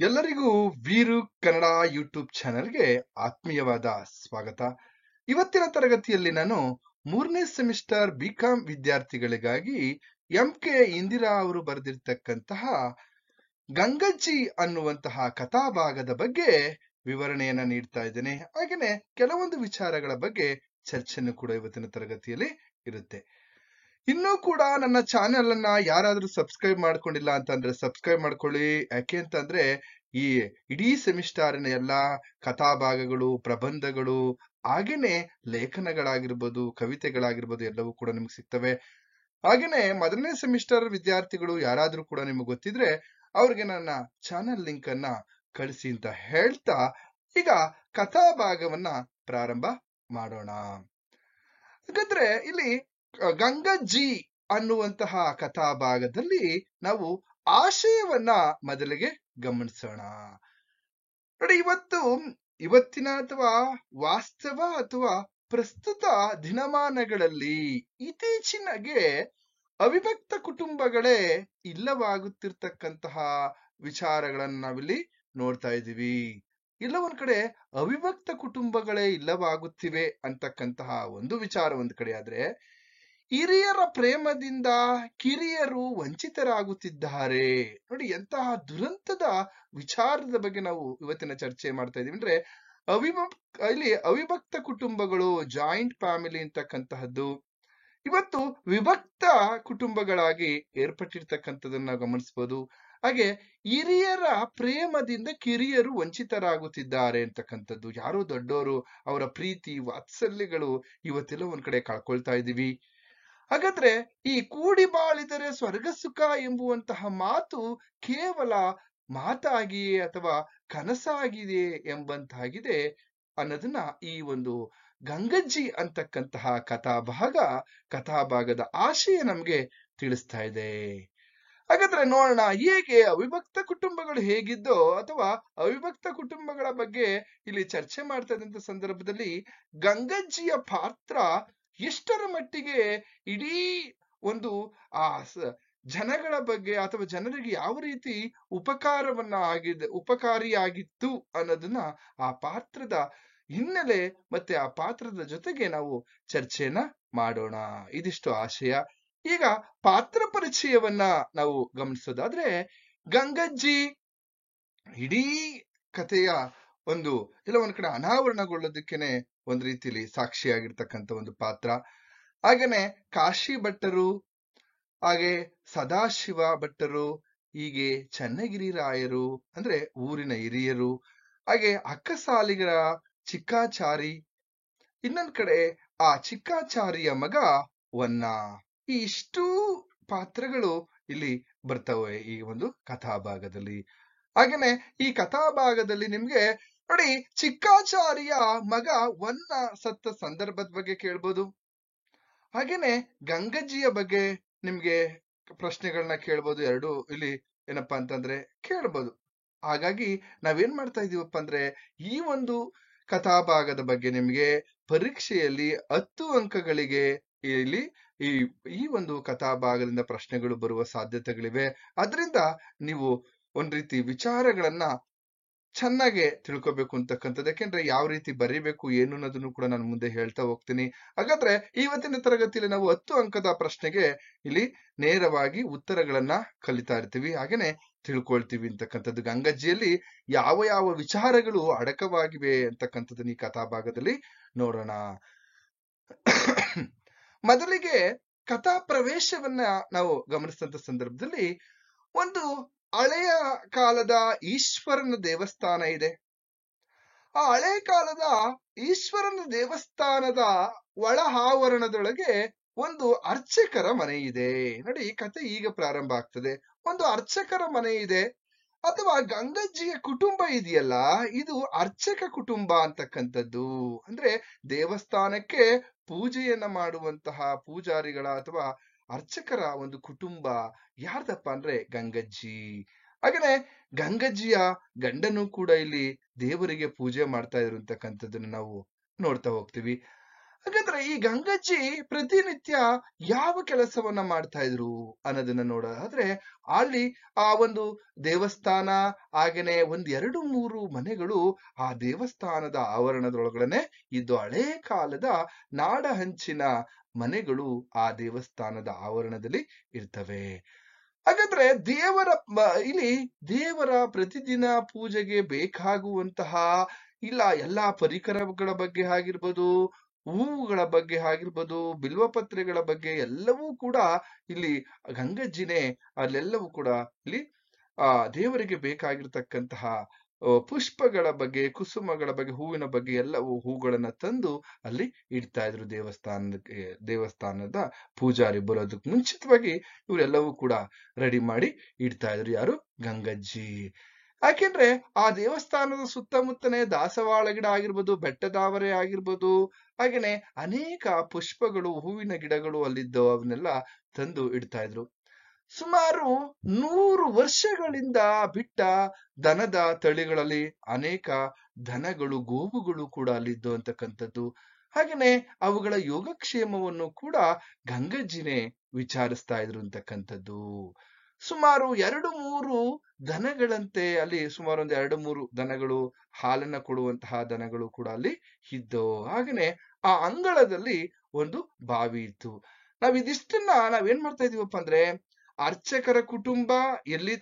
ಎಲ್ಲರಿಗೂ ವೀರು ಕನ್ನಡ ಯೂಟ್ಯೂಬ್ ಚಾನೆಲ್ಗೆ ಆತ್ಮೀಯವಾದ ಸ್ವಾಗತ. ಇವತ್ತಿನ ತರಗತಿಯಲ್ಲಿ ನಾನು 3ನೇ ಸೆಮಿಸ್ಟರ್ ಬಿಕಾಂ ವಿದ್ಯಾರ್ಥಿಗಳಿಗಾಗಿ MK ಇಂದಿರಾ ಅವರು ಬರೆದಿರ್ತಕ್ಕಂತಹ ಗಂಗಜ್ಜಿ ಅನ್ನುವಂತಹ ಕಥಾಭಾಗದ ಬಗ್ಗೆ ವಿವರಣೆಯನ್ನ ನೀಡ್ತಾ ಇದ್ದೇನೆ. ಹಾಗೇನೆ ಕೆಲವೊಂದು ವಿಚಾರಗಳ ಬಗ್ಗೆ ಚರ್ಚೆಯನ್ನು ಕೂಡ ಇವತ್ತಿನ ತರಗತಿಯಲ್ಲಿ ಇರುತ್ತೆ. ಇನ್ನೂ ಕೂಡ ನನ್ನ ಚಾನೆಲ್ ಅನ್ನ ಯಾರಾದ್ರೂ ಸಬ್ಸ್ಕ್ರೈಬ್ ಮಾಡ್ಕೊಂಡಿಲ್ಲ ಅಂತಂದ್ರೆ ಸಬ್ಸ್ಕ್ರೈಬ್ ಮಾಡ್ಕೊಳ್ಳಿ. ಯಾಕೆ ಅಂತಂದ್ರೆ ಈ ಇಡೀ ಸೆಮಿಸ್ಟರ್ನ ಎಲ್ಲಾ ಕಥಾಭಾಗಗಳು, ಪ್ರಬಂಧಗಳು, ಹಾಗೇನೆ ಲೇಖನಗಳಾಗಿರ್ಬೋದು, ಕವಿತೆಗಳಾಗಿರ್ಬೋದು ಎಲ್ಲವೂ ಕೂಡ ನಿಮ್ಗೆ ಸಿಗ್ತವೆ. ಹಾಗೇನೆ 1ನೇ ಸೆಮಿಸ್ಟರ್ ವಿದ್ಯಾರ್ಥಿಗಳು ಯಾರಾದ್ರೂ ಕೂಡ ನಿಮ್ಗೆ ಗೊತ್ತಿದ್ರೆ ಅವ್ರಿಗೆ ನನ್ನ ಚಾನೆಲ್ ಲಿಂಕ್ ಅನ್ನ ಕಳಿಸಿ ಅಂತ ಹೇಳ್ತಾ ಈಗ ಕಥಾಭಾಗವನ್ನ ಪ್ರಾರಂಭ ಮಾಡೋಣ. ಹಾಗಾದ್ರೆ ಇಲ್ಲಿ ಗಂಗಜ್ಜಿ ಅನ್ನುವಂತಹ ಕಥಾಭಾಗದಲ್ಲಿ ನಾವು ಆಶಯವನ್ನ ಮೊದಲಿಗೆ ಗಮನಿಸೋಣ. ನೋಡಿ, ಇವತ್ತಿನ ಅಥವಾ ವಾಸ್ತವ ಅಥವಾ ಪ್ರಸ್ತುತ ದಿನಮಾನಗಳಲ್ಲಿ ಇತ್ತೀಚಿನಗೆ ಅವಿಭಕ್ತ ಕುಟುಂಬಗಳೇ ಇಲ್ಲವಾಗುತ್ತಿರ್ತಕ್ಕಂತಹ ವಿಚಾರಗಳನ್ನ ನಾವಿಲ್ಲಿ ನೋಡ್ತಾ ಇದ್ದೀವಿ. ಇಲ್ಲ ಒಂದ್ ಕಡೆ ಅವಿಭಕ್ತ ಕುಟುಂಬಗಳೇ ಇಲ್ಲವಾಗುತ್ತಿವೆ ಅಂತಕ್ಕಂತಹ ಒಂದು ವಿಚಾರ ಒಂದ್ ಕಡೆ ಆದ್ರೆ, ಹಿರಿಯರ ಪ್ರೇಮದಿಂದ ಕಿರಿಯರು ವಂಚಿತರಾಗುತ್ತಿದ್ದಾರೆ. ನೋಡಿ, ಎಂತಹ ದುರಂತದ ವಿಚಾರದ ಬಗ್ಗೆ ನಾವು ಇವತ್ತಿನ ಚರ್ಚೆ ಮಾಡ್ತಾ ಇದೀವಿ ಅಂದ್ರೆ, ಇಲ್ಲಿ ಅವಿಭಕ್ತ ಕುಟುಂಬಗಳು, ಜಾಯಿಂಟ್ ಫ್ಯಾಮಿಲಿ ಅಂತಕ್ಕಂತಹದ್ದು ಇವತ್ತು ವಿಭಕ್ತ ಕುಟುಂಬಗಳಾಗಿ ಏರ್ಪಟ್ಟಿರ್ತಕ್ಕಂಥದನ್ನ ಗಮನಿಸಬಹುದು. ಹಾಗೆ ಹಿರಿಯರ ಪ್ರೇಮದಿಂದ ಕಿರಿಯರು ವಂಚಿತರಾಗುತ್ತಿದ್ದಾರೆ ಅಂತಕ್ಕಂಥದ್ದು, ಯಾರೋ ದೊಡ್ಡವರು ಅವರ ಪ್ರೀತಿ ವಾತ್ಸಲ್ಯಗಳು ಇವತ್ತೆಲ್ಲ ಒಂದ್ ಕಡೆ ಕಳ್ಕೊಳ್ತಾ ಇದೀವಿ. ಹಾಗಾದ್ರೆ ಈ ಕೂಡಿ ಬಾಳಿದರೆ ಸ್ವರ್ಗ ಸುಖ ಎಂಬುವಂತಹ ಮಾತು ಕೇವಲ ಮಾತಾಗಿಯೇ ಅಥವಾ ಕನಸಾಗಿದೆಯೇ ಎಂಬಂತಾಗಿದೆ ಅನ್ನೋದನ್ನ ಈ ಒಂದು ಗಂಗಜ್ಜಿ ಅಂತಕ್ಕಂತಹ ಕಥಾಭಾಗದ ಆಶಯ ನಮ್ಗೆ ತಿಳಿಸ್ತಾ ಇದೆ. ಹಾಗಾದ್ರೆ ನೋಡೋಣ, ಹೇಗೆ ಅವಿಭಕ್ತ ಕುಟುಂಬಗಳು ಹೇಗಿದ್ದೋ ಅಥವಾ ಅವಿಭಕ್ತ ಕುಟುಂಬಗಳ ಬಗ್ಗೆ ಇಲ್ಲಿ ಚರ್ಚೆ ಮಾಡ್ತಾ ಇದ್ದಂತ ಸಂದರ್ಭದಲ್ಲಿ ಗಂಗಜ್ಜಿಯ ಪಾತ್ರ ಎಷ್ಟರ ಮಟ್ಟಿಗೆ ಇಡೀ ಒಂದು ಆ ಜನಗಳ ಬಗ್ಗೆ ಅಥವಾ ಜನರಿಗೆ ಯಾವ ರೀತಿ ಉಪಕಾರಿಯಾಗಿತ್ತು ಅನ್ನೋದನ್ನ ಆ ಪಾತ್ರದ ಹಿನ್ನೆಲೆ ಮತ್ತೆ ಆ ಪಾತ್ರದ ಜೊತೆಗೆ ನಾವು ಚರ್ಚೆಯನ್ನ ಮಾಡೋಣ. ಇದಿಷ್ಟು ಆಶಯ. ಈಗ ಪಾತ್ರ ಪರಿಚಯವನ್ನ ನಾವು ಗಮನಿಸೋದಾದ್ರೆ, ಗಂಗಜ್ಜಿ ಇಡೀ ಕಥೆಯ ಎಲ್ಲ ಒಂದ್ ಕಡೆ ಅನಾವರಣಗೊಳ್ಳೋದಕ್ಕೇನೆ ಒಂದ್ ರೀತಿಯಲ್ಲಿ ಸಾಕ್ಷಿಯಾಗಿರ್ತಕ್ಕಂಥ ಒಂದು ಪಾತ್ರ. ಹಾಗೇನೆ ಕಾಶಿ ಭಟ್ಟರು, ಹಾಗೆ ಸದಾಶಿವ ಭಟ್ಟರು, ಹೀಗೆ ಚನ್ನಗಿರಿ ರಾಯರು ಅಂದ್ರೆ ಊರಿನ ಹಿರಿಯರು, ಹಾಗೆ ಅಕ್ಕಸಾಲಿಗರ ಚಿಕ್ಕಾಚಾರಿ, ಇನ್ನೊಂದ್ ಕಡೆ ಆ ಚಿಕ್ಕಾಚಾರಿಯ ಮಗ ವನ್ನ. ಈ ಇಷ್ಟು ಪಾತ್ರಗಳು ಇಲ್ಲಿ ಬರ್ತವೆ ಈ ಒಂದು ಕಥಾಭಾಗದಲ್ಲಿ. ಹಾಗೇನೆ ಈ ಕಥಾಭಾಗದಲ್ಲಿ ನಿಮ್ಗೆ ನೋಡಿ, ಚಿಕ್ಕಾಚಾರಿಯ ಮಗ ವನ್ನ ಸತ್ತ ಸಂದರ್ಭದ ಬಗ್ಗೆ ಕೇಳ್ಬೋದು. ಹಾಗೇನೆ ಗಂಗಜ್ಜಿಯ ಬಗ್ಗೆ ನಿಮ್ಗೆ ಪ್ರಶ್ನೆಗಳನ್ನ ಕೇಳ್ಬೋದು. ಎರಡು ಇಲ್ಲಿ ಏನಪ್ಪಾ ಅಂತಂದ್ರೆ ಕೇಳ್ಬೋದು. ಹಾಗಾಗಿ ನಾವೇನ್ ಮಾಡ್ತಾ ಇದೀವಪ್ಪ ಅಂದ್ರೆ, ಈ ಒಂದು ಕಥಾಭಾಗದ ಬಗ್ಗೆ ನಿಮ್ಗೆ ಪರೀಕ್ಷೆಯಲ್ಲಿ 10 ಅಂಕಗಳಿಗೆ ಇಲ್ಲಿ ಈ ಒಂದು ಕಥಾಭಾಗದಿಂದ ಪ್ರಶ್ನೆಗಳು ಬರುವ ಸಾಧ್ಯತೆಗಳಿವೆ. ಅದರಿಂದ ನೀವು ಒಂದ್ ರೀತಿ ವಿಚಾರಗಳನ್ನ ಚೆನ್ನಾಗೆ ತಿಳ್ಕೊಬೇಕು ಅಂತಕ್ಕಂಥದ್ದು. ಯಾಕೆಂದ್ರೆ ಯಾವ ರೀತಿ ಬರೀಬೇಕು ಏನು ಅನ್ನೋದನ್ನು ಕೂಡ ನಾನು ಮುಂದೆ ಹೇಳ್ತಾ ಹೋಗ್ತೀನಿ. ಹಾಗಾದ್ರೆ ಇವತ್ತಿನ ತರಗತಿಯಲ್ಲಿ ನಾವು 10 ಅಂಕದ ಪ್ರಶ್ನೆಗೆ ಇಲ್ಲಿ ನೇರವಾಗಿ ಉತ್ತರಗಳನ್ನ ಕಲಿತಾ ಇರ್ತೀವಿ, ಹಾಗೇನೆ ತಿಳ್ಕೊಳ್ತೀವಿ ಅಂತಕ್ಕಂಥದ್ದು. ಗಂಗಜ್ಜಿಯಲ್ಲಿ ಯಾವ ಯಾವ ವಿಚಾರಗಳು ಅಡಕವಾಗಿವೆ ಅಂತಕ್ಕಂಥದ್ದನ್ನ ಈ ಕಥಾಭಾಗದಲ್ಲಿ ನೋಡೋಣ. ಮೊದಲಿಗೆ ಕಥಾ ಪ್ರವೇಶವನ್ನ ನಾವು ಗಮನಿಸಿದಂತ ಸಂದರ್ಭದಲ್ಲಿ ಒಂದು ಹಳೆಯ ಕಾಲದ ಈಶ್ವರನ ದೇವಸ್ಥಾನ ಇದೆ. ಆ ಹಳೆ ಕಾಲದ ಈಶ್ವರನ ದೇವಸ್ಥಾನದ ಒಳ ಆವರಣದೊಳಗೆ ಒಂದು ಅರ್ಚಕರ ಮನೆ ಇದೆ. ನೋಡಿ, ಕಥೆ ಈಗ ಪ್ರಾರಂಭ ಆಗ್ತದೆ. ಒಂದು ಅರ್ಚಕರ ಮನೆ ಇದೆ, ಅಥವಾ ಗಂಗಜ್ಜಿಯ ಕುಟುಂಬ ಇದೆಯಲ್ಲ, ಇದು ಅರ್ಚಕ ಕುಟುಂಬ ಅಂತಕ್ಕಂಥದ್ದು. ಅಂದ್ರೆ ದೇವಸ್ಥಾನಕ್ಕೆ ಪೂಜೆಯನ್ನ ಮಾಡುವಂತಹ ಪೂಜಾರಿಗಳ ಅಥವಾ ಅರ್ಚಕರ ಒಂದು ಕುಟುಂಬ ಯಾರ್ದಪ್ಪ ಅಂದ್ರೆ ಗಂಗಜ್ಜಿ. ಹಾಗೇನೆ ಗಂಗಜ್ಜಿಯ ಗಂಡನು ಕೂಡ ಇಲ್ಲಿ ದೇವರಿಗೆ ಪೂಜೆ ಮಾಡ್ತಾ ಇರುವಂತಕ್ಕಂಥದ್ದನ್ನು ನಾವು ನೋಡ್ತಾ ಹೋಗ್ತೀವಿ. ಹಾಗಾದ್ರೆ ಈ ಗಂಗಜ್ಜಿ ಪ್ರತಿನಿತ್ಯ ಯಾವ ಕೆಲಸವನ್ನ ಮಾಡ್ತಾ ಇದ್ರು ಅನ್ನೋದನ್ನ ನೋಡೋದಾದ್ರೆ, ಅಲ್ಲಿ ಆ ಒಂದು ದೇವಸ್ಥಾನ ಹಾಗೇನೆ ಒಂದ್ 2-3 ಮನೆಗಳು ಆ ದೇವಸ್ಥಾನದ ಆವರಣದೊಳಗಡೆ ಇದ್ದು, ಹಳೆ ಕಾಲದ ನಾಡ ಹಂಚಿನ ಮನೆಗಳು ಆ ದೇವಸ್ಥಾನದ ಆವರಣದಲ್ಲಿ ಇರ್ತವೆ. ಹಾಗಾದ್ರೆ ಇಲ್ಲಿ ದೇವರ ಪ್ರತಿದಿನ ಪೂಜೆಗೆ ಬೇಕಾಗುವಂತಹ ಇಲ್ಲ ಎಲ್ಲಾ ಪರಿಕರಗಳ ಬಗ್ಗೆ ಆಗಿರ್ಬೋದು, ಹೂವುಗಳ ಬಗ್ಗೆ ಆಗಿರ್ಬೋದು, ಬಿಲ್ವಪತ್ರೆಗಳ ಬಗ್ಗೆ ಎಲ್ಲವೂ ಕೂಡ ಇಲ್ಲಿ ಗಂಗಜ್ಜಿನೇ ಅಲ್ಲೆಲ್ಲವೂ ಕೂಡ ಇಲ್ಲಿ ದೇವರಿಗೆ ಬೇಕಾಗಿರ್ತಕ್ಕಂತಹ ಪುಷ್ಪಗಳ ಬಗ್ಗೆ, ಕುಸುಮಗಳ ಬಗ್ಗೆ, ಹೂವಿನ ಬಗ್ಗೆ ಎಲ್ಲವೂ ಹೂಗಳನ್ನ ತಂದು ಅಲ್ಲಿ ಇಡ್ತಾ ಇದ್ರು ದೇವಸ್ಥಾನದ ಪೂಜಾರಿ ಬರೋದಕ್ಕೆ ಮುಂಚಿತವಾಗಿ ಇವರೆಲ್ಲವೂ ಕೂಡ ರೆಡಿ ಮಾಡಿ ಇಡ್ತಾ ಇದ್ರು. ಯಾರು? ಗಂಗಜ್ಜಿ. ಯಾಕೆಂದ್ರೆ ಆ ದೇವಸ್ಥಾನದ ಸುತ್ತಮುತ್ತನೇ ದಾಸವಾಳ ಗಿಡ ಆಗಿರ್ಬೋದು, ಬೆಟ್ಟದಾವರೆ ಆಗಿರ್ಬೋದು, ಹಾಗೇನೆ ಅನೇಕ ಪುಷ್ಪಗಳು, ಹೂವಿನ ಗಿಡಗಳು ಅಲ್ಲಿದ್ದವು, ಅವನ್ನೆಲ್ಲ ತಂದು ಇಡ್ತಾ ಇದ್ರು. ಸುಮಾರು 100 ವರ್ಷಗಳಿಂದ ಬಿಟ್ಟ ದನದ ತಳಿಗಳಲ್ಲಿ ಅನೇಕ ದನಗಳು, ಗೋವುಗಳು ಕೂಡ ಅಲ್ಲಿದ್ದು ಅಂತಕ್ಕಂಥದ್ದು. ಹಾಗೇನೆ ಅವುಗಳ ಯೋಗಕ್ಷೇಮವನ್ನು ಕೂಡ ಗಂಗಜ್ಜಿನೇ ವಿಚಾರಿಸ್ತಾ ಇದ್ರು ಅಂತಕ್ಕಂಥದ್ದು. ಸುಮಾರು 2-3 ದನಗಳಂತೆ ಅಲ್ಲಿ ಸುಮಾರು ಒಂದು 2-3 ದನಗಳು, ಹಾಲನ್ನ ಕೊಡುವಂತಹ ದನಗಳು ಕೂಡ ಅಲ್ಲಿ ಇದ್ದವು. ಹಾಗೇನೆ ಆ ಅಂಗಳದಲ್ಲಿ ಒಂದು ಬಾವಿ ಇತ್ತು. ನಾವೇನ್ ಮಾಡ್ತಾ ಇದೀವಪ್ಪ ಅಂದ್ರೆ, ಅರ್ಚಕರ ಕುಟುಂಬ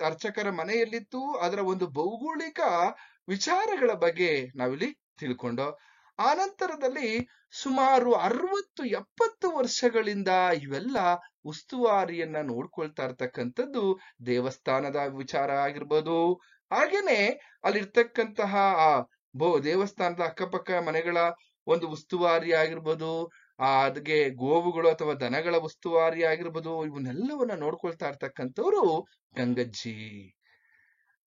ಅರ್ಚಕರ ಮನೆ ಎಲ್ಲಿತ್ತು, ಅದರ ಒಂದು ಭೌಗೋಳಿಕ ವಿಚಾರಗಳ ಬಗ್ಗೆ ನಾವಿಲ್ಲಿ ತಿಳ್ಕೊಂಡು, ಆನಂತರದಲ್ಲಿ ಸುಮಾರು 60-70 ವರ್ಷಗಳಿಂದ ಇವೆಲ್ಲ ಉಸ್ತುವಾರಿಯನ್ನ ನೋಡ್ಕೊಳ್ತಾ ಇರ್ತಕ್ಕಂಥದ್ದು ದೇವಸ್ಥಾನದ ವಿಚಾರ ಆಗಿರ್ಬೋದು, ಹಾಗೇನೆ ಅಲ್ಲಿರ್ತಕ್ಕಂತಹ ದೇವಸ್ಥಾನದ ಅಕ್ಕಪಕ್ಕ ಮನೆಗಳ ಒಂದು ಉಸ್ತುವಾರಿ ಆಗಿರ್ಬೋದು, ಅದಕ್ಕೆ ಗೋವುಗಳು ಅಥವಾ ದನಗಳ ಉಸ್ತುವಾರಿ ಆಗಿರ್ಬೋದು, ಇವನ್ನೆಲ್ಲವನ್ನ ನೋಡ್ಕೊಳ್ತಾ ಇರ್ತಕ್ಕಂಥವ್ರು ಗಂಗಜ್ಜಿ.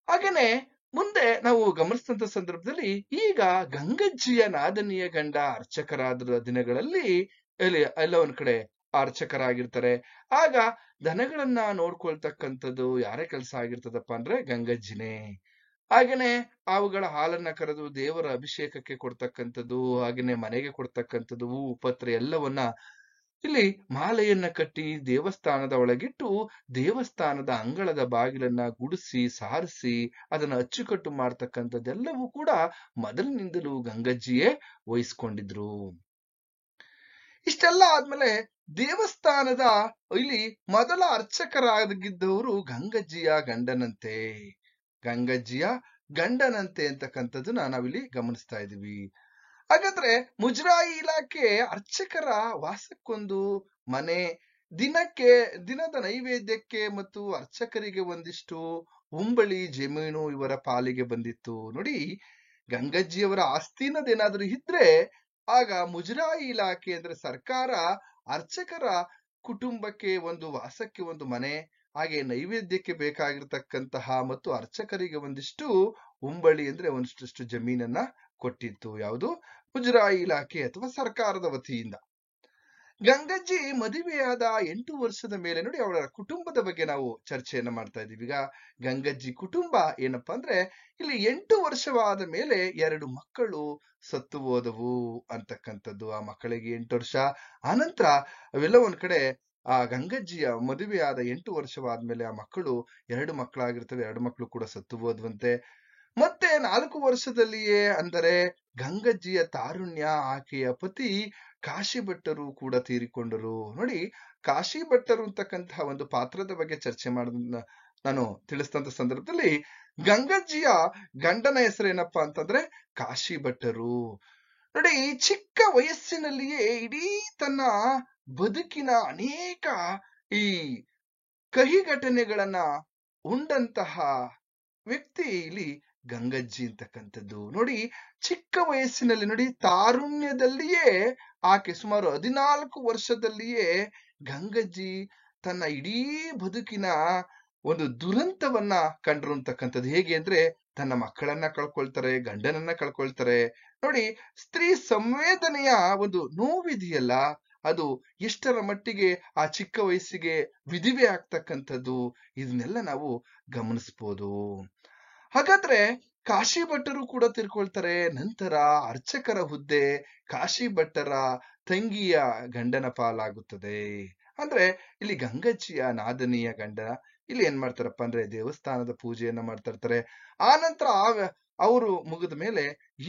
ಹಾಗೇನೆ ಮುಂದೆ ನಾವು ಗಮನಿಸಿದಂತ ಸಂದರ್ಭದಲ್ಲಿ ಈಗ ಗಂಗಜ್ಜಿಯ ನಾದನೀಯ ಗಂಡ ಅರ್ಚಕರಾದ ದಿನಗಳಲ್ಲಿ ಎಲ್ಲ ಒಂದ್ ಕಡೆ ಅರ್ಚಕರಾಗಿರ್ತಾರೆ. ಆಗ ದನಗಳನ್ನ ನೋಡ್ಕೊಳ್ತಕ್ಕಂಥದ್ದು ಯಾರ ಕೆಲಸ ಆಗಿರ್ತದಪ್ಪ ಅಂದ್ರೆ ಗಂಗಜ್ಜಿನೇ. ಹಾಗೇನೆ ಅವುಗಳ ಹಾಲನ್ನ ಕರೆದು ದೇವರ ಅಭಿಷೇಕಕ್ಕೆ ಕೊಡ್ತಕ್ಕಂಥದ್ದು, ಹಾಗೇನೆ ಮನೆಗೆ ಕೊಡ್ತಕ್ಕಂಥದ್ದು, ಹೂ ಪತ್ರೆ ಎಲ್ಲವನ್ನ ಇಲ್ಲಿ ಮಾಲೆಯನ್ನ ಕಟ್ಟಿ ದೇವಸ್ಥಾನದ ಒಳಗಿಟ್ಟು ದೇವಸ್ಥಾನದ ಅಂಗಳದ ಬಾಗಿಲನ್ನ ಗುಡಿಸಿ ಸಾರಿಸಿ ಅದನ್ನ ಅಚ್ಚುಕಟ್ಟು ಮಾಡ್ತಕ್ಕಂಥದ್ದೆಲ್ಲವೂ ಕೂಡ ಮೊದಲಿನಿಂದಲೂ ಗಂಗಜ್ಜಿಯೇ ವಹಿಸ್ಕೊಂಡಿದ್ರು. ಇಷ್ಟೆಲ್ಲ ಆದ್ಮೇಲೆ ದೇವಸ್ಥಾನದ ಇಲ್ಲಿ ಮೊದಲ ಅರ್ಚಕರಾಗಿದ್ದವರು ಗಂಗಜ್ಜಿಯ ಗಂಡನಂತೆ ಅಂತಕ್ಕಂಥದ್ದನ್ನ ನಾವಿಲ್ಲಿ ಗಮನಿಸ್ತಾ ಇದೀವಿ. ಹಾಗಾದ್ರೆ ಮುಜರಾಯಿ ಇಲಾಖೆ ಅರ್ಚಕರ ವಾಸಕ್ಕೊಂದು ಮನೆ, ದಿನದ ನೈವೇದ್ಯಕ್ಕೆ ಮತ್ತು ಅರ್ಚಕರಿಗೆ ಒಂದಿಷ್ಟು ಉಂಬಳಿ ಜಮೀನು ಇವರ ಪಾಲಿಗೆ ಬಂದಿತ್ತು. ನೋಡಿ, ಗಂಗಜ್ಜಿಯವರ ಆಸ್ತಿನದೇನಾದ್ರೂ ಇದ್ರೆ ಆಗ ಮುಜರಾಯಿ ಇಲಾಖೆ ಅಂದ್ರೆ ಸರ್ಕಾರ ಅರ್ಚಕರ ಕುಟುಂಬಕ್ಕೆ ಒಂದು ವಾಸಕ್ಕೆ ಒಂದು ಮನೆ, ಹಾಗೆ ನೈವೇದ್ಯಕ್ಕೆ ಬೇಕಾಗಿರ್ತಕ್ಕಂತಹ ಮತ್ತು ಅರ್ಚಕರಿಗೆ ಒಂದಿಷ್ಟು ಉಂಬಳಿ ಅಂದ್ರೆ ಒಂದಿಷ್ಟು ಜಮೀನನ್ನ ಕೊಟ್ಟಿತ್ತು. ಯಾವುದು? ಮುಜರಾಯಿ ಇಲಾಖೆ ಅಥವಾ ಸರ್ಕಾರದ ವತಿಯಿಂದ. ಗಂಗಜ್ಜಿ ಮದುವೆಯಾದ 8 ವರ್ಷದ ಮೇಲೆ ನೋಡಿ, ಅವಳ ಕುಟುಂಬದ ಬಗ್ಗೆ ನಾವು ಚರ್ಚೆಯನ್ನ ಮಾಡ್ತಾ ಇದೀವಿ. ಈಗ ಗಂಗಜ್ಜಿ ಕುಟುಂಬ ಏನಪ್ಪಾ ಅಂದ್ರೆ, ಇಲ್ಲಿ 8 ವರ್ಷವಾದ ಮೇಲೆ 2 ಮಕ್ಕಳು ಸತ್ತು ಹೋದವು ಅಂತಕ್ಕಂಥದ್ದು. ಆ ಮಕ್ಕಳಿಗೆ 8 ವರ್ಷ ಆನಂತರ ಅವೆಲ್ಲ ಒಂದ್ ಕಡೆ ಆ ಗಂಗಜ್ಜಿಯ ಮದುವೆಯಾದ 8 ವರ್ಷವಾದ್ಮೇಲೆ ಆ ಮಕ್ಕಳು 2 ಮಕ್ಕಳಾಗಿರ್ತವೆ, 2 ಮಕ್ಕಳು ಕೂಡ ಸತ್ತು ಹೋದ್ವಂತೆ. ಮತ್ತೆ 4 ವರ್ಷದಲ್ಲಿಯೇ ಅಂದರೆ ಗಂಗಜ್ಜಿಯ ತಾರುಣ್ಯ, ಆಕೆಯ ಪತಿ ಕಾಶಿ ಭಟ್ಟರು ಕೂಡ ತೀರಿಕೊಂಡರು. ನೋಡಿ, ಕಾಶಿ ಭಟ್ಟರು ಅಂತಕ್ಕಂತಹ ಒಂದು ಪಾತ್ರದ ಬಗ್ಗೆ ಚರ್ಚೆ ನಾನು ತಿಳಿಸಿದಂತ ಸಂದರ್ಭದಲ್ಲಿ ಗಂಗಜ್ಜಿಯ ಗಂಡನ ಹೆಸರೇನಪ್ಪಾ ಅಂತಂದ್ರೆ ಕಾಶಿ ಭಟ್ಟರು. ನೋಡಿ, ಚಿಕ್ಕ ವಯಸ್ಸಿನಲ್ಲಿಯೇ ಇಡೀ ತನ್ನ ಬದುಕಿನ ಅನೇಕ ಈ ಕಹಿ ಘಟನೆಗಳನ್ನ ಉಂಡಂತಹ ವ್ಯಕ್ತಿ ಇಲ್ಲಿ ಗಂಗಜ್ಜಿ ಅಂತಕ್ಕಂಥದ್ದು. ನೋಡಿ, ಚಿಕ್ಕ ವಯಸ್ಸಿನಲ್ಲಿ ನೋಡಿ, ತಾರುಣ್ಯದಲ್ಲಿಯೇ ಆಕೆ ಸುಮಾರು 14 ವರ್ಷದಲ್ಲಿಯೇ ಗಂಗಜ್ಜಿ ತನ್ನ ಇಡೀ ಬದುಕಿನ ಒಂದು ದುರಂತವನ್ನ ಕಂಡ್ರು ಅಂತಕ್ಕಂಥದ್ದು. ಹೇಗೆ ಅಂದ್ರೆ, ತನ್ನ ಮಕ್ಕಳನ್ನ ಕಳ್ಕೊಳ್ತಾರೆ, ಗಂಡನನ್ನ ಕಳ್ಕೊಳ್ತಾರೆ. ನೋಡಿ, ಸ್ತ್ರೀ ಸಂವೇದನೆಯ ಒಂದು ನೋವಿದೆಯಲ್ಲ, ಅದು ಎಷ್ಟರ ಮಟ್ಟಿಗೆ ಆ ಚಿಕ್ಕ ವಯಸ್ಸಿಗೆ ವಿಧಿವೆ ಆಗ್ತಕ್ಕಂಥದ್ದು, ಇದನ್ನೆಲ್ಲ ನಾವು ಗಮನಿಸ್ಬೋದು. ಹಾಗಾದ್ರೆ ಕಾಶಿ ಭಟ್ಟರು ಕೂಡ ತಿಳ್ಕೊಳ್ತಾರೆ. ನಂತರ ಅರ್ಚಕರ ಹುದ್ದೆ, ಕಾಶಿ ಭಟ್ಟರ ತಂಗಿಯ ಗಂಡನ ಪಾಲಾಗುತ್ತದೆ. ಅಂದ್ರೆ ಇಲ್ಲಿ ಗಂಗಜ್ಜಿಯ ನಾದನಿಯ ಗಂಡ ಇಲ್ಲಿ ಏನ್ ಮಾಡ್ತಾರಪ್ಪ ಅಂದ್ರೆ ದೇವಸ್ಥಾನದ ಪೂಜೆಯನ್ನ ಮಾಡ್ತಾ ಇರ್ತಾರೆ. ಆ ನಂತರ ಅವರು ಮುಗಿದ ಮೇಲೆ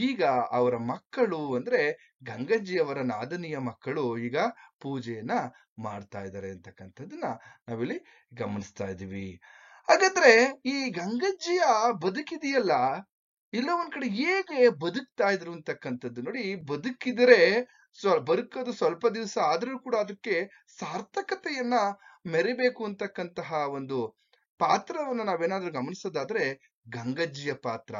ಈಗ ಅವರ ಮಕ್ಕಳು ಅಂದ್ರೆ ಗಂಗಜ್ಜಿಯವರ ನಾದನಿಯ ಮಕ್ಕಳು ಈಗ ಪೂಜೆಯನ್ನ ಮಾಡ್ತಾ ಇದ್ದಾರೆ ಅಂತಕ್ಕಂಥದ್ದನ್ನ ನಾವಿಲ್ಲಿ ಗಮನಿಸ್ತಾ ಇದೀವಿ. ಹಾಗಾದ್ರೆ ಈ ಗಂಗಜ್ಜಿಯ ಬದುಕಿದೆಯಲ್ಲ, ಇಲ್ಲ ಒಂದ್ ಕಡೆ ಹೇಗೆ ಬದುಕ್ತಾ ಇದ್ರು ಅಂತಕ್ಕಂಥದ್ದು ನೋಡಿ. ಬದುಕಿದರೆ ಬದುಕೋದು ಸ್ವಲ್ಪ ದಿವಸ ಆದ್ರೂ ಕೂಡ ಅದಕ್ಕೆ ಸಾರ್ಥಕತೆಯನ್ನ ಮೆರಿಬೇಕು ಅಂತಕ್ಕಂತಹ ಒಂದು ಪಾತ್ರವನ್ನ ನಾವೇನಾದ್ರೂ ಗಮನಿಸೋದಾದ್ರೆ ಗಂಗಜ್ಜಿಯ ಪಾತ್ರ.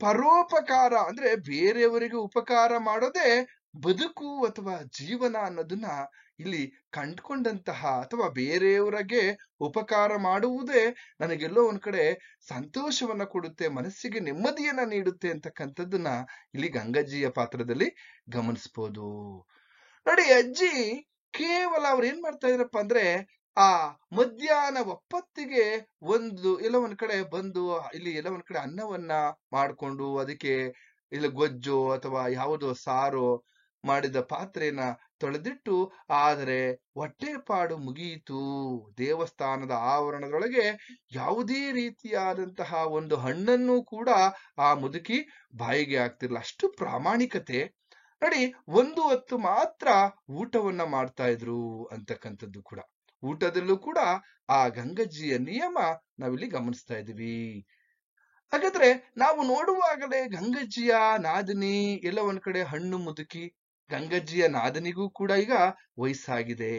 ಪರೋಪಕಾರ ಅಂದ್ರೆ ಬೇರೆಯವರಿಗೆ ಉಪಕಾರ ಮಾಡೋದೇ ಬದುಕು ಅಥವಾ ಜೀವನ ಅನ್ನೋದನ್ನ ಇಲ್ಲಿ ಕಂಡ್ಕೊಂಡಂತಹ, ಅಥವಾ ಬೇರೆಯವರಿಗೆ ಉಪಕಾರ ಮಾಡುವುದೇ ನನಗೆಲ್ಲೋ ಒಂದ್ ಕಡೆ ಸಂತೋಷವನ್ನ ಕೊಡುತ್ತೆ, ಮನಸ್ಸಿಗೆ ನೆಮ್ಮದಿಯನ್ನ ನೀಡುತ್ತೆ ಅಂತಕ್ಕಂಥದ್ದನ್ನ ಇಲ್ಲಿ ಗಂಗಜ್ಜಿಯ ಪಾತ್ರದಲ್ಲಿ ಗಮನಿಸ್ಬೋದು. ನೋಡಿ, ಅಜ್ಜಿ ಕೇವಲ ಅವ್ರು ಏನ್ ಮಾಡ್ತಾ ಇದ್ರಪ್ಪ ಅಂದ್ರೆ ಆ ಮಧ್ಯಾಹ್ನ ಒಪ್ಪತ್ತಿಗೆ ಎಲ್ಲ ಒಂದ್ ಕಡೆ ಬಂದು ಇಲ್ಲಿ ಎಲ್ಲ ಒಂದ್ ಕಡೆ ಅನ್ನವನ್ನ ಮಾಡ್ಕೊಂಡು ಅದಕ್ಕೆ ಇಲ್ಲ ಗೊಜ್ಜೋ ಅಥವಾ ಯಾವುದೋ ಸಾರೋ ಮಾಡಿದ ಪಾತ್ರೆನ ತೊಳೆದಿಟ್ಟು, ಆದರೆ ಹೊಟ್ಟೆಪಾಡು ಮುಗಿಯಿತು. ದೇವಸ್ಥಾನದ ಆವರಣದೊಳಗೆ ಯಾವುದೇ ರೀತಿಯಾದಂತಹ ಒಂದು ಹಣ್ಣನ್ನು ಕೂಡ ಆ ಮುದುಕಿ ಬಾಯಿಗೆ ಹಾಕ್ತಿರ್ಲಿಲ್ಲ. ಅಷ್ಟು ಪ್ರಾಮಾಣಿಕತೆ. ನೋಡಿ, ಒಂದು ಹೊತ್ತು ಮಾತ್ರ ಊಟವನ್ನ ಮಾಡ್ತಾ ಇದ್ರು ಅಂತಕ್ಕಂಥದ್ದು ಕೂಡ. ಊಟದಲ್ಲೂ ಕೂಡ ಆ ಗಂಗಜ್ಜಿಯ ನಿಯಮ ನಾವಿಲ್ಲಿ ಗಮನಿಸ್ತಾ ಇದೀವಿ. ಹಾಗಾದ್ರೆ ನಾವು ನೋಡುವಾಗಲೇ ಗಂಗಜ್ಜಿಯ ನಾದಿನಿ ಎಲ್ಲ ಒಂದ್ ಕಡೆ ಹಣ್ಣು ಮುದುಕಿ, ಗಂಗಜ್ಜಿಯ ನಾದನಿಗೂ ಕೂಡ ಈಗ ವಯಸ್ಸಾಗಿದೆ.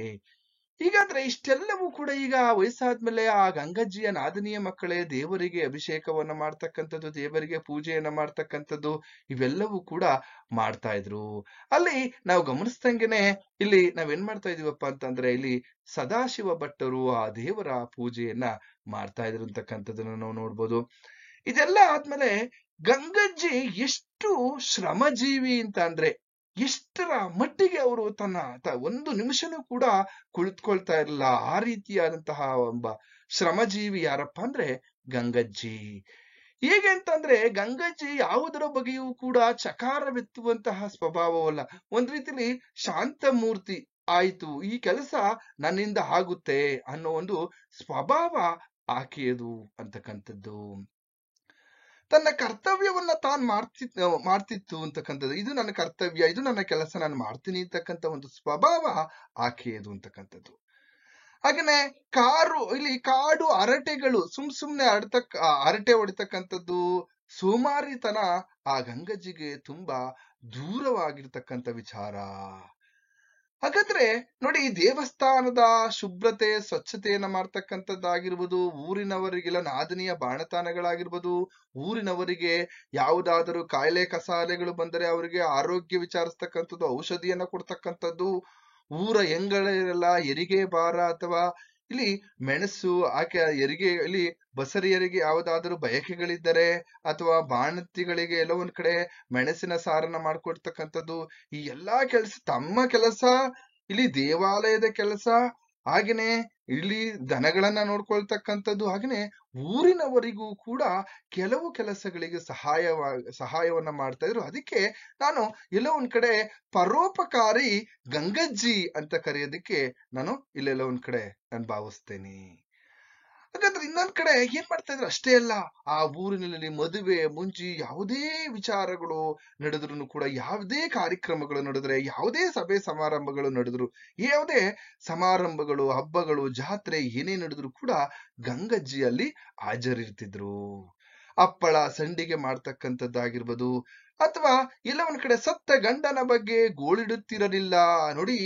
ಹೀಗಾದ್ರೆ ಇಷ್ಟೆಲ್ಲವೂ ಕೂಡ ಈಗ ವಯಸ್ಸಾದ್ಮೇಲೆ ಆ ಗಂಗಜ್ಜಿಯ ನಾದನಿಯ ಮಕ್ಕಳೇ ದೇವರಿಗೆ ಅಭಿಷೇಕವನ್ನ ಮಾಡ್ತಕ್ಕಂಥದ್ದು, ದೇವರಿಗೆ ಪೂಜೆಯನ್ನ ಮಾಡ್ತಕ್ಕಂಥದ್ದು, ಇವೆಲ್ಲವೂ ಕೂಡ ಮಾಡ್ತಾ ಇದ್ರು. ಅಲ್ಲಿ ನಾವು ಗಮನಿಸ್ದಂಗೆನೆ ಇಲ್ಲಿ ನಾವೇನ್ ಮಾಡ್ತಾ ಇದೀವಪ್ಪ ಅಂತಂದ್ರೆ ಇಲ್ಲಿ ಸದಾಶಿವ ಭಟ್ಟರು ಆ ದೇವರ ಪೂಜೆಯನ್ನ ಮಾಡ್ತಾ ಇದ್ರು ಅಂತಕ್ಕಂಥದ್ದನ್ನ ನಾವು ನೋಡ್ಬೋದು. ಇದೆಲ್ಲ ಆದ್ಮೇಲೆ ಗಂಗಜ್ಜಿ ಎಷ್ಟು ಶ್ರಮಜೀವಿ ಅಂತ ಅಂದ್ರೆ ಎಷ್ಟರ ಮಟ್ಟಿಗೆ ಅವರು ಒಂದು ನಿಮಿಷನೂ ಕೂಡ ಕುಳಿತುಕೊಳ್ತಾ ಇರಲಿಲ್ಲ. ಆ ರೀತಿಯಾದಂತಹ ಒಬ್ಬ ಶ್ರಮಜೀವಿ ಯಾರಪ್ಪ ಅಂದ್ರೆ ಗಂಗಜ್ಜಿ. ಹೇಗೆ ಅಂತಂದ್ರೆ ಗಂಗಜ್ಜಿ ಯಾವುದರ ಬಗೆಯೂ ಕೂಡ ಚಕಾರವೆತ್ತುವಂತಹ ಸ್ವಭಾವವಲ್ಲ. ಒಂದ್ ರೀತಿಲಿ ಶಾಂತ ಮೂರ್ತಿ. ಆಯ್ತು, ಈ ಕೆಲಸ ನನ್ನಿಂದ ಆಗುತ್ತೆ ಅನ್ನೋ ಒಂದು ಸ್ವಭಾವ ಆಕೆಯದು ಅಂತಕ್ಕಂಥದ್ದು. ತನ್ನ ಕರ್ತವ್ಯವನ್ನ ತಾನ್ ಮಾಡ್ತಿತ್ತು ಅಂತಕ್ಕಂಥದ್ದು. ಇದು ನನ್ನ ಕರ್ತವ್ಯ, ಇದು ನನ್ನ ಕೆಲಸ, ನಾನು ಮಾಡ್ತೀನಿ ಅಂತಕ್ಕಂಥ ಒಂದು ಸ್ವಭಾವ ಆಕೆಯದು ಅಂತಕ್ಕಂಥದ್ದು. ಹಾಗೇನೆ ಕಾಡು ಅರಟೆಗಳು ಸುಮ್ನೆ ಅರಟೆ ಹೊಡಿತಕ್ಕಂಥದ್ದು, ಸೋಮಾರಿತನ ಆ ಗಂಗಜ್ಜಿಗೆ ತುಂಬಾ ದೂರವಾಗಿರ್ತಕ್ಕಂಥ ವಿಚಾರ. ಹಾಗಾದ್ರೆ ನೋಡಿ, ದೇವಸ್ಥಾನದ ಶುಭ್ರತೆ ಸ್ವಚ್ಛತೆಯನ್ನ ಮಾಡ್ತಕ್ಕಂಥದ್ದಾಗಿರ್ಬೋದು, ಊರಿನವರಿಗೆಲ್ಲ ನಾದನಿಯ ಬಾಣತಾನಗಳಾಗಿರ್ಬೋದು, ಊರಿನವರಿಗೆ ಯಾವುದಾದರೂ ಕಾಯಿಲೆ ಕಸಾಲೆಗಳು ಬಂದರೆ ಅವರಿಗೆ ಆರೋಗ್ಯ ವಿಚಾರಿಸ್ತಕ್ಕಂಥದ್ದು, ಔಷಧಿಯನ್ನ ಕೊಡ್ತಕ್ಕಂಥದ್ದು, ಊರ ಹೆಂಗಳೆಲ್ಲ ಹೆರಿಗೆ ಭಾರ ಅಥವಾ ಇಲ್ಲಿ ಮೆಣಸು ಆಕೆ ಇಲ್ಲಿ ಬಸರಿಯರಿಗೆ ಯಾವುದಾದರೂ ಬಯಕೆಗಳಿದ್ದರೆ ಅಥವಾ ಬಾಣತಿಗಳಿಗೆ ಎಲ್ಲ ಒಂದ್ ಕಡೆ ಮೆಣಸಿನ ಸಾರನ್ನ ಮಾಡ್ಕೊಡ್ತಕ್ಕಂಥದ್ದು, ಈ ಎಲ್ಲಾ ತಮ್ಮ ಕೆಲಸ, ಇಲ್ಲಿ ದೇವಾಲಯದ ಕೆಲಸ, ಹಾಗೇನೆ ಇಲ್ಲಿ ದನಗಳನ್ನ ನೋಡ್ಕೊಳ್ತಕ್ಕಂಥದ್ದು, ಹಾಗೇನೆ ಊರಿನವರಿಗೂ ಕೂಡ ಕೆಲವು ಕೆಲಸಗಳಿಗೆ ಸಹಾಯವನ್ನ ಮಾಡ್ತಾ ಇದ್ರು. ಅದಕ್ಕೆ ನಾನು ಎಲ್ಲೋ ಒಂದ್ ಕಡೆ ಪರೋಪಕಾರಿ ಗಂಗಜ್ಜಿ ಅಂತ ಕರೆಯೋದಕ್ಕೆ ನಾನು ಇಲ್ಲೆಲ್ಲ ಒಂದ್ ಕಡೆ ನಾನು ಭಾವಿಸ್ತೇನೆ. ಹಾಗಾದ್ರೆ ಇನ್ನೊಂದ್ ಕಡೆ ಏನ್ ಮಾಡ್ತಾ ಇದ್ರು ಅಷ್ಟೇ ಅಲ್ಲ, ಆ ಊರಿನಲ್ಲಿ ಮದುವೆ ಮುಂಚಿ ಯಾವುದೇ ವಿಚಾರಗಳು ನಡೆದ್ರು ಕೂಡ, ಯಾವುದೇ ಕಾರ್ಯಕ್ರಮಗಳು ನಡೆದ್ರೆ, ಯಾವುದೇ ಸಭೆ ಸಮಾರಂಭಗಳು ನಡೆದ್ರು, ಯಾವುದೇ ಸಮಾರಂಭಗಳು, ಹಬ್ಬಗಳು, ಜಾತ್ರೆ ಏನೇ ನಡೆದ್ರು ಕೂಡ ಗಂಗಜ್ಜಿಯಲ್ಲಿ ಹಾಜರಿರ್ತಿದ್ರು. ಹಪ್ಪಳ ಸಂಡಿಗೆ ಮಾಡ್ತಕ್ಕಂಥದ್ದಾಗಿರ್ಬೋದು, ಅಥವಾ ಎಲ್ಲ ಒಂದ್ ಕಡೆ ಸತ್ತ ಗಂಡನ ಬಗ್ಗೆ ಗೋಳಿಡುತ್ತಿರಲಿಲ್ಲ. ನೋಡಿ,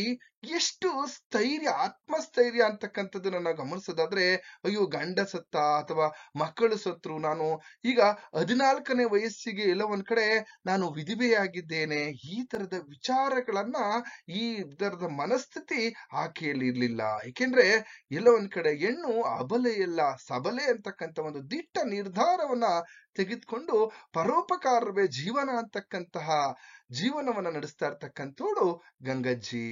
ಎಷ್ಟು ಸ್ಥೈರ್ಯ, ಆತ್ಮಸ್ಥೈರ್ಯ ಅಂತಕ್ಕಂಥದ್ದನ್ನ ನಾವು ಗಮನಿಸೋದಾದ್ರೆ, ಅಯ್ಯೋ ಗಂಡ ಸತ್ತ ಅಥವಾ ಮಕ್ಕಳು ಸತ್ರು, ನಾನು ಈಗ 14ನೇ ವಯಸ್ಸಿಗೆ ಎಲ್ಲ ಒಂದ್ ಕಡೆ ನಾನು ವಿಧವೆಯಾಗಿದ್ದೇನೆ, ಈ ತರದ ವಿಚಾರಗಳನ್ನ, ಈ ತರದ ಮನಸ್ಥಿತಿ ಆಕೆಯಲ್ಲಿ ಇರ್ಲಿಲ್ಲ. ಏಕೆಂದ್ರೆ ಎಲ್ಲ ಒಂದ್ ಕಡೆ ಹೆಣ್ಣು ಅಬಲೆಯಲ್ಲ, ಸಬಲೆ ಅಂತಕ್ಕಂಥ ಒಂದು ದಿಟ್ಟ ನಿರ್ಧಾರವನ್ನ ತೆಗೆದುಕೊಂಡು ಪರೋಪಕಾರವೇ ಜೀವನ ಅಂತಕ್ಕಂತಹ ಜೀವನವನ್ನ ನಡೆಸ್ತಾ ಇರ್ತಕ್ಕಂಥವಳು ಗಂಗಜ್ಜಿ.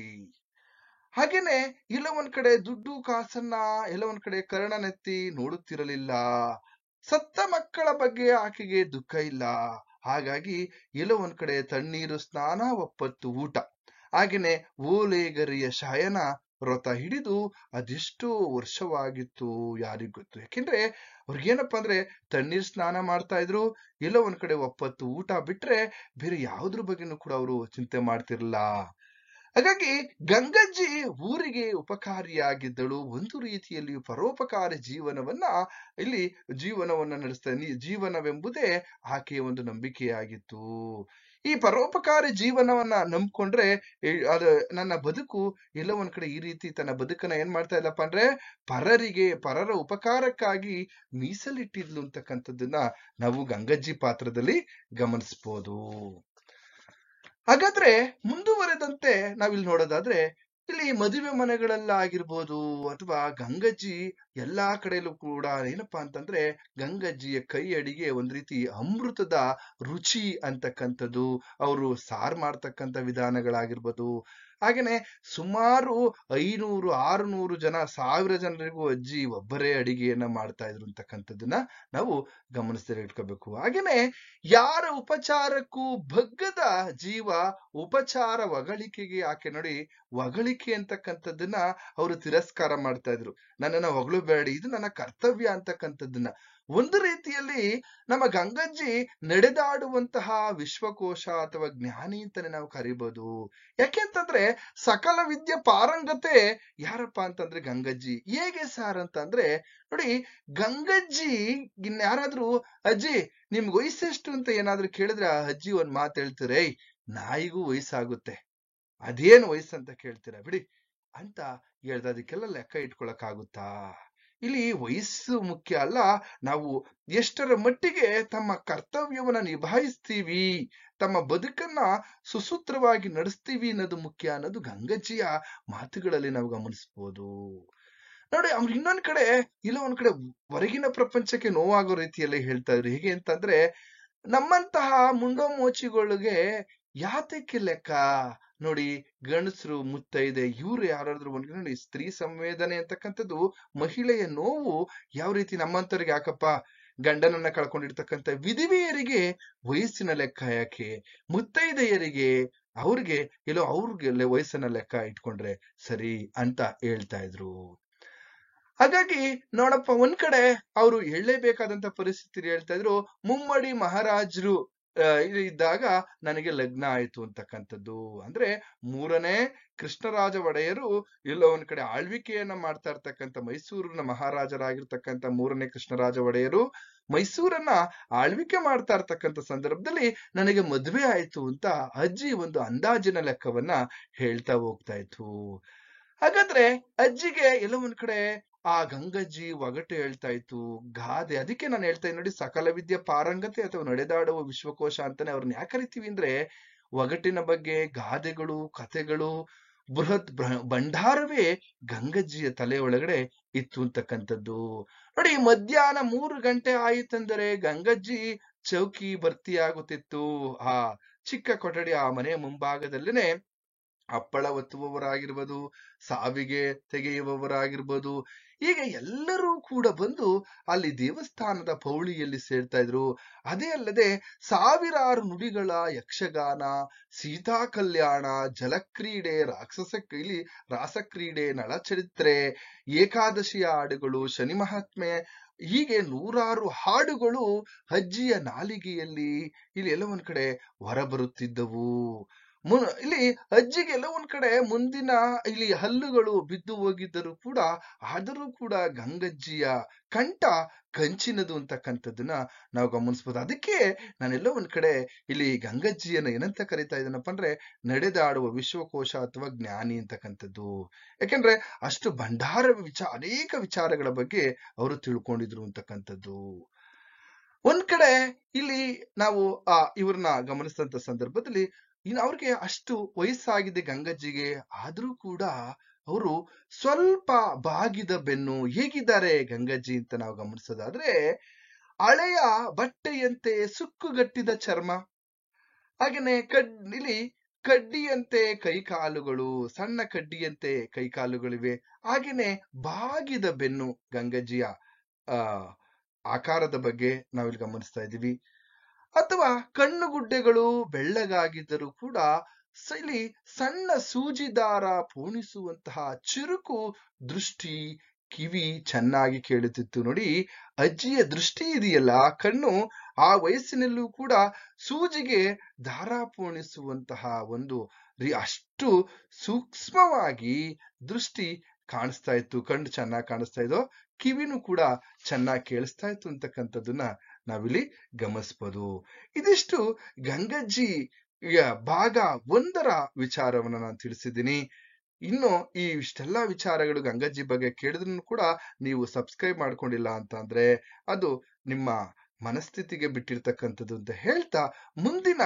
ಹಾಗೇನೆ ಎಲ್ಲ ಒಂದ್ ಕಡೆ ದುಡ್ಡು ಕಾಸನ್ನ ಎಲ್ಲ ಒಂದ್ ಕಡೆ ಕರ್ಣನೆತ್ತಿ ನೋಡುತ್ತಿರಲಿಲ್ಲ. ಸತ್ತ ಮಕ್ಕಳ ಬಗ್ಗೆ ಆಕೆಗೆ ದುಃಖ ಇಲ್ಲ. ಹಾಗಾಗಿ ಎಲ್ಲ ಒಂದ್ ಕಡೆ ತಣ್ಣೀರು ಸ್ನಾನ, ಒಪ್ಪತ್ತು ಊಟ. ಹಾಗೇನೆ ಓಲೆಗರಿಯ ಶಯನ ವ್ರತ ಹಿಡಿದು ಅದೆಷ್ಟೋ ವರ್ಷವಾಗಿತ್ತು, ಯಾರಿಗ್ ಗೊತ್ತು. ಯಾಕೆಂದ್ರೆ ಅವ್ರಿಗೇನಪ್ಪಾ ಅಂದ್ರೆ ತಣ್ಣೀರ್ ಸ್ನಾನ ಮಾಡ್ತಾ ಇದ್ರು, ಎಲ್ಲೋ ಒಂದ್ ಕಡೆ ಒಪ್ಪತ್ತು ಊಟ ಬಿಟ್ರೆ ಬೇರೆ ಯಾವ್ದ್ರ ಬಗ್ಗೆನೂ ಕೂಡ ಅವರು ಚಿಂತೆ ಮಾಡ್ತಿರ್ಲಿಲ್ಲ. ಹಾಗಾಗಿ ಗಂಗಜ್ಜಿ ಊರಿಗೆ ಉಪಕಾರಿಯಾಗಿದ್ದಳು. ಒಂದು ರೀತಿಯಲ್ಲಿ ಪರೋಪಕಾರಿ ಇಲ್ಲಿ ಜೀವನವನ್ನ ಜೀವನವೆಂಬುದೇ ಆಕೆಯ ಒಂದು ನಂಬಿಕೆಯಾಗಿತ್ತು. ಈ ಪರೋಪಕಾರಿ ಜೀವನವನ್ನ ನಂಬ್ಕೊಂಡ್ರೆ ಅದು ನನ್ನ ಬದುಕು ಎಲ್ಲೋ ಒಂದ್ ಕಡೆ ಈ ರೀತಿ ತನ್ನ ಬದುಕನ್ನ ಏನ್ ಮಾಡ್ತಾ ಇಲ್ಲಪ್ಪ ಅಂದ್ರೆ ಪರರ ಉಪಕಾರಕ್ಕಾಗಿ ಮೀಸಲಿಟ್ಟಿದ್ಲು ಅಂತಕ್ಕಂಥದ್ದನ್ನ ನಾವು ಗಂಗಜ್ಜಿ ಪಾತ್ರದಲ್ಲಿ ಗಮನಿಸ್ಬೋದು. ಹಾಗಾದ್ರೆ ಮುಂದುವರೆದಂತೆ ನಾವಿಲ್ಲಿ ನೋಡೋದಾದ್ರೆ, ಇಲ್ಲಿ ಮದುವೆ ಮನೆಗಳಲ್ಲಾಗಿರ್ಬೋದು ಅಥವಾ ಗಂಗಜ್ಜಿ ಎಲ್ಲಾ ಕಡೆಯಲ್ಲೂ ಕೂಡ ಏನಪ್ಪಾ ಅಂತಂದ್ರೆ ಗಂಗಜ್ಜಿಯ ಕೈ ಅಡಿಗೆ ಒಂದ್ ರೀತಿ ಅಮೃತದ ರುಚಿ ಅಂತಕ್ಕಂಥದ್ದು, ಅವರು ಸಾರ್ ಮಾಡ್ತಕ್ಕಂಥ ವಿಧಾನಗಳಾಗಿರ್ಬೋದು. ಹಾಗೇನೆ ಸುಮಾರು 500, 600 ಜನ, 1000 ಜನರಿಗೂ ಅಜ್ಜಿ ಒಬ್ಬರೇ ಅಡಿಗೆಯನ್ನ ಮಾಡ್ತಾ ಇದ್ರು ಅಂತಕ್ಕಂಥದ್ದನ್ನ ನಾವು ಗಮನಿಸದೇ ಇಟ್ಕೋಬೇಕು. ಹಾಗೇನೆ ಯಾರ ಉಪಚಾರಕ್ಕೂ ಬಗ್ಗದ ಜೀವ, ಉಪಚಾರ ಹೊಗಳಿಕೆಗೆ ಆಕೆ ನೋಡಿ ಹೊಗಳಿಕೆ ಅಂತಕ್ಕಂಥದ್ದನ್ನ ಅವರು ತಿರಸ್ಕಾರ ಮಾಡ್ತಾ ಇದ್ರು. ನನ್ನನ್ನ ಹೊಗಳಬೇಡಿ, ಇದು ನನ್ನ ಕರ್ತವ್ಯ ಅಂತಕ್ಕಂಥದ್ದನ್ನ. ಒಂದು ರೀತಿಯಲ್ಲಿ ನಮ್ಮ ಗಂಗಜ್ಜಿ ನಡೆದಾಡುವಂತಹ ವಿಶ್ವಕೋಶ ಅಥವಾ ಜ್ಞಾನಿ ಅಂತಾನೆ ನಾವು ಕರಿಬಹುದು. ಯಾಕೆಂತಂದ್ರೆ ಸಕಲ ವಿದ್ಯೆ ಪಾರಂಗತೆ ಯಾರಪ್ಪ ಅಂತಂದ್ರೆ ಗಂಗಜ್ಜಿ. ಹೇಗೆ ಸಾರ್ ಅಂತಂದ್ರೆ ನೋಡಿ, ಗಂಗಜ್ಜಿ ಇನ್ಯಾರಾದ್ರೂ ಅಜ್ಜಿ ನಿಮ್ಗೆ ವಯಸ್ಸೆಷ್ಟು ಅಂತ ಏನಾದ್ರೂ ಕೇಳಿದ್ರೆ ಆ ಅಜ್ಜಿ ಒಂದ್ ಮಾತು ಹೇಳ್ತಾರೆ, ನಾಯಿಗೂ ವಯಸ್ಸಾಗುತ್ತೆ, ಅದೇನು ವಯಸ್ಸಂತ ಕೇಳ್ತೀರಾ ಬಿಡಿ ಅಂತ ಹೇಳ್ದ. ಅದಕ್ಕೆಲ್ಲ ಲೆಕ್ಕ ಇಟ್ಕೊಳಕ್ಕಾಗುತ್ತಾ? ಇಲ್ಲಿ ವಯಸ್ಸು ಮುಖ್ಯ ಅಲ್ಲ, ನಾವು ಎಷ್ಟರ ಮಟ್ಟಿಗೆ ತಮ್ಮ ಕರ್ತವ್ಯವನ್ನ ನಿಭಾಯಿಸ್ತೀವಿ, ತಮ್ಮ ಬದುಕನ್ನ ಸುಸೂತ್ರವಾಗಿ ನಡೆಸ್ತೀವಿ ಅನ್ನೋದು ಮುಖ್ಯ ಅನ್ನೋದು ಗಂಗಜ್ಜಿಯ ಮಾತುಗಳಲ್ಲಿ ನಾವು ಗಮನಿಸ್ಬೋದು. ನೋಡಿ, ಅವ್ರು ಇನ್ನೊಂದ್ ಕಡೆ ಇಲ್ಲ ಒಂದ್ ಕಡೆ ಹೊರಗಿನ ಪ್ರಪಂಚಕ್ಕೆ ನೋವಾಗೋ ರೀತಿಯಲ್ಲಿ ಹೇಳ್ತಾ ಇದ್ರು. ಹೇಗೆ ಅಂತಂದ್ರೆ, ನಮ್ಮಂತಹ ಮುಂಡೋಮೋಚಿಗಳಿಗೆ ಯಾತಕ್ಕೆ ಲೆಕ್ಕ ನೋಡಿ, ಗಂಡಸರು ಮುತ್ತೈದೆ ಇವ್ರು ಯಾರಾದ್ರೂ ಒಂದ್ ನೋಡಿ, ಸ್ತ್ರೀ ಸಂವೇದನೆ ಅಂತಕ್ಕಂಥದ್ದು ಮಹಿಳೆಯ ನೋವು ಯಾವ ರೀತಿ ನಮ್ಮಂತವ್ರಿಗೆ ಯಾಕಪ್ಪ, ಗಂಡನನ್ನ ಕಳ್ಕೊಂಡಿರ್ತಕ್ಕಂಥ ವಿಧವೆಯರಿಗೆ ವಯಸ್ಸಿನ ಲೆಕ್ಕ ಯಾಕೆ, ಮುತ್ತೈದೆಯರಿಗೆ ಅವ್ರಿಗೆ ವಯಸ್ಸನ್ನ ಲೆಕ್ಕ ಇಟ್ಕೊಂಡ್ರೆ ಸರಿ ಅಂತ ಹೇಳ್ತಾ ಇದ್ರು. ಹಾಗಾಗಿ ನೋಡಪ್ಪ, ಒಂದ್ ಕಡೆ ಅವರು ಹೇಳಲೇಬೇಕಾದಂತ ಪರಿಸ್ಥಿತಿ ಹೇಳ್ತಾ ಇದ್ರು, ಮುಮ್ಮಡಿ ಮಹಾರಾಜರು ಇದ್ದಾಗ ನನಗೆ ಲಗ್ನ ಆಯ್ತು ಅಂತಕ್ಕಂಥದ್ದು. ಅಂದ್ರೆ 3ನೇ ಕೃಷ್ಣರಾಜ ಒಡೆಯರು ಎಲ್ಲೋ ಒಂದ್ ಕಡೆ ಆಳ್ವಿಕೆಯನ್ನ ಮಾಡ್ತಾ ಇರ್ತಕ್ಕಂಥ ಮೈಸೂರಿನ ಮಹಾರಾಜರಾಗಿರ್ತಕ್ಕಂಥ 3ನೇ ಕೃಷ್ಣರಾಜ ಒಡೆಯರು ಮೈಸೂರನ್ನ ಆಳ್ವಿಕೆ ಮಾಡ್ತಾ ಇರ್ತಕ್ಕಂಥ ಸಂದರ್ಭದಲ್ಲಿ ನನಗೆ ಮದುವೆ ಆಯ್ತು ಅಂತ ಅಜ್ಜಿ ಒಂದು ಅಂದಾಜಿನ ಲೆಕ್ಕವನ್ನ ಹೇಳ್ತಾ ಹೋಗ್ತಾ ಇತ್ತು. ಹಾಗಾದ್ರೆ ಅಜ್ಜಿಗೆ ಎಲ್ಲೋ ಒಂದ್ ಕಡೆ ಆ ಗಂಗಜ್ಜಿ ಒಗಟು ಹೇಳ್ತಾ ಇತ್ತು, ಗಾದೆ. ಅದಕ್ಕೆ ನಾನು ಹೇಳ್ತಾ ಇದ್ದೀನಿ ನೋಡಿ, ಸಕಲ ವಿದ್ಯೆ ಪಾರಂಗತೆ ಅಥವಾ ನಡೆದಾಡುವ ವಿಶ್ವಕೋಶ ಅಂತಾನೆ ಅವ್ರನ್ನ ಯಾಕೆ ಕರಿತೀವಿ ಅಂದ್ರೆ, ಒಗಟಿನ ಬಗ್ಗೆ ಗಾದೆಗಳು, ಕಥೆಗಳು, ಬೃಹತ್ ಭಂಡಾರವೇ ಗಂಗಜ್ಜಿಯ ತಲೆ ಒಳಗಡೆ ಇತ್ತು ಅಂತಕ್ಕಂಥದ್ದು. ನೋಡಿ, ಮಧ್ಯಾಹ್ನ 3 ಗಂಟೆ ಆಯಿತೆಂದರೆ ಗಂಗಜ್ಜಿ ಚೌಕಿ ಭರ್ತಿಯಾಗುತ್ತಿತ್ತು. ಆ ಚಿಕ್ಕ ಕೊಠಡಿ, ಆ ಮನೆಯ ಮುಂಭಾಗದಲ್ಲೇನೆ ಹಪ್ಪಳ ಒತ್ತುವವರಾಗಿರ್ಬೋದು, ಸಾವಿಗೆ ತೆಗೆಯುವವರಾಗಿರ್ಬೋದು, ಹೀಗೆ ಎಲ್ಲರೂ ಕೂಡ ಬಂದು ಅಲ್ಲಿ ದೇವಸ್ಥಾನದ ಪೌಳಿಯಲ್ಲಿ ಸೇರ್ತಾ ಇದ್ರು. ಅದೇ ಅಲ್ಲದೆ ಸಾವಿರಾರು ನುಡಿಗಳ ಯಕ್ಷಗಾನ, ಸೀತಾ ಕಲ್ಯಾಣ, ಜಲಕ್ರೀಡೆ, ರಾಸಕ್ರೀಡೆ, ನಳಚರಿತ್ರೆ, ಏಕಾದಶಿಯ ಹಾಡುಗಳು, ಶನಿ ಮಹಾತ್ಮೆ, ಹೀಗೆ 100 ಹಾಡುಗಳು ಅಜ್ಜಿಯ ನಾಲಿಗೆಯಲ್ಲಿ ಇಲ್ಲಿ ಎಲ್ಲ ಒಂದ್ ಕಡೆ ಹೊರಬರುತ್ತಿದ್ದವು. ಇಲ್ಲಿ ಅಜ್ಜಿಗೆ ಎಲ್ಲ ಒಂದ್ ಕಡೆ ಮುಂದಿನ ಇಲ್ಲಿ ಹಲ್ಲುಗಳು ಬಿದ್ದು ಹೋಗಿದ್ದರೂ ಕೂಡ, ಆದರೂ ಕೂಡ ಗಂಗಜ್ಜಿಯ ಕಂಠ ಕಂಚಿನದು ಅಂತಕ್ಕಂಥದ್ದನ್ನ ನಾವು ಗಮನಿಸ್ಬೋದು. ಅದಕ್ಕೆ ನಾನೆಲ್ಲೋ ಒಂದ್ ಕಡೆ ಇಲ್ಲಿ ಗಂಗಜ್ಜಿಯನ್ನ ಏನಂತ ಕರಿತಾ ಇದ್ದೇನಪ್ಪ ಅಂದ್ರೆ, ನಡೆದಾಡುವ ವಿಶ್ವಕೋಶ ಅಥವಾ ಜ್ಞಾನಿ ಅಂತಕ್ಕಂಥದ್ದು. ಯಾಕೆಂದ್ರೆ ಅಷ್ಟು ಭಂಡಾರ ಅನೇಕ ವಿಚಾರಗಳ ಬಗ್ಗೆ ಅವರು ತಿಳ್ಕೊಂಡಿದ್ರು ಅಂತಕ್ಕಂಥದ್ದು. ಒಂದ್ ಕಡೆ ಇಲ್ಲಿ ನಾವು ಇವ್ರನ್ನ ಗಮನಿಸಿದಂತ ಸಂದರ್ಭದಲ್ಲಿ ಅವ್ರಿಗೆ ಅಷ್ಟು ವಯಸ್ಸಾಗಿದೆ ಗಂಗಜ್ಜಿಗೆ, ಆದ್ರೂ ಕೂಡ ಅವರು ಸ್ವಲ್ಪ ಬಾಗಿದ ಬೆನ್ನು. ಹೇಗಿದ್ದಾರೆ ಗಂಗಜ್ಜಿ ಅಂತ ನಾವು ಗಮನಿಸೋದಾದ್ರೆ, ಹಳೆಯ ಬಟ್ಟೆಯಂತೆ ಸುಕ್ಕುಗಟ್ಟಿದ ಚರ್ಮ, ಹಾಗೇನೆ ಇಲ್ಲಿ ಕಡ್ಡಿಯಂತೆ ಕೈಕಾಲುಗಳು, ಸಣ್ಣ ಕಡ್ಡಿಯಂತೆ ಕೈಕಾಲುಗಳಿವೆ. ಹಾಗೇನೆ ಬಾಗಿದ ಬೆನ್ನು ಗಂಗಜ್ಜಿಯ ಆಕಾರದ ಬಗ್ಗೆ ನಾವಿಲ್ಲಿ ಗಮನಿಸ್ತಾ ಇದ್ದೀವಿ. ಅಥವಾ ಕಣ್ಣುಗುಡ್ಡೆಗಳು ಬೆಳ್ಳಗಾಗಿದ್ದರೂ ಕೂಡ ಇಲ್ಲಿ ಸಣ್ಣ ಸೂಜಿ ದಾರ ಪೋಣಿಸುವಂತಹ ಚುರುಕು ದೃಷ್ಟಿ, ಕಿವಿ ಚೆನ್ನಾಗಿ ಕೇಳುತ್ತಿತ್ತು. ನೋಡಿ, ಅಜ್ಜಿಯ ದೃಷ್ಟಿ ಇದೆಯಲ್ಲ, ಕಣ್ಣು ಆ ವಯಸ್ಸಿನಲ್ಲೂ ಕೂಡ ಸೂಜಿಗೆ ದಾರ ಪೋಣಿಸುವಂತಹ ಒಂದು ಅಷ್ಟು ಸೂಕ್ಷ್ಮವಾಗಿ ದೃಷ್ಟಿ ಕಾಣಿಸ್ತಾ ಇತ್ತು. ಕಣ್ಣು ಚೆನ್ನಾಗಿ ಕಾಣಿಸ್ತಾ ಇದ್ದೋ, ಕಿವಿನೂ ಕೂಡ ಚೆನ್ನಾಗಿ ಕೇಳಿಸ್ತಾ ಇತ್ತು ಅಂತಕ್ಕಂಥದ್ದನ್ನ ನಾವಿಲ್ಲಿ ಗಮನಿಸ್ಬೋದು. ಇದಿಷ್ಟು ಗಂಗಜ್ಜಿ ಭಾಗ 1ರ ವಿಚಾರವನ್ನ ನಾನು ತಿಳಿಸಿದ್ದೀನಿ. ಇನ್ನು ಈ ಇಷ್ಟೆಲ್ಲಾ ವಿಚಾರಗಳು ಗಂಗಜ್ಜಿ ಬಗ್ಗೆ ಕೇಳಿದ್ರು ಕೂಡ ನೀವು ಸಬ್ಸ್ಕ್ರೈಬ್ ಮಾಡ್ಕೊಂಡಿಲ್ಲ ಅಂತ ಅಂದ್ರೆ ಅದು ನಿಮ್ಮ ಮನಸ್ಥಿತಿಗೆ ಬಿಟ್ಟಿರ್ತಕ್ಕಂಥದ್ದು ಅಂತ ಹೇಳ್ತಾ, ಮುಂದಿನ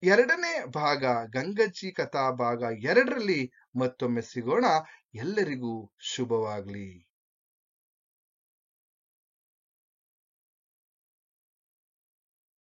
2ನೇ ಭಾಗ ಗಂಗಜ್ಜಿ ಕಥಾ ಭಾಗ 2ರಲ್ಲಿ ಮತ್ತೊಮ್ಮೆ ಸಿಗೋಣ. ಎಲ್ಲರಿಗೂ ಶುಭವಾಗ್ಲಿ.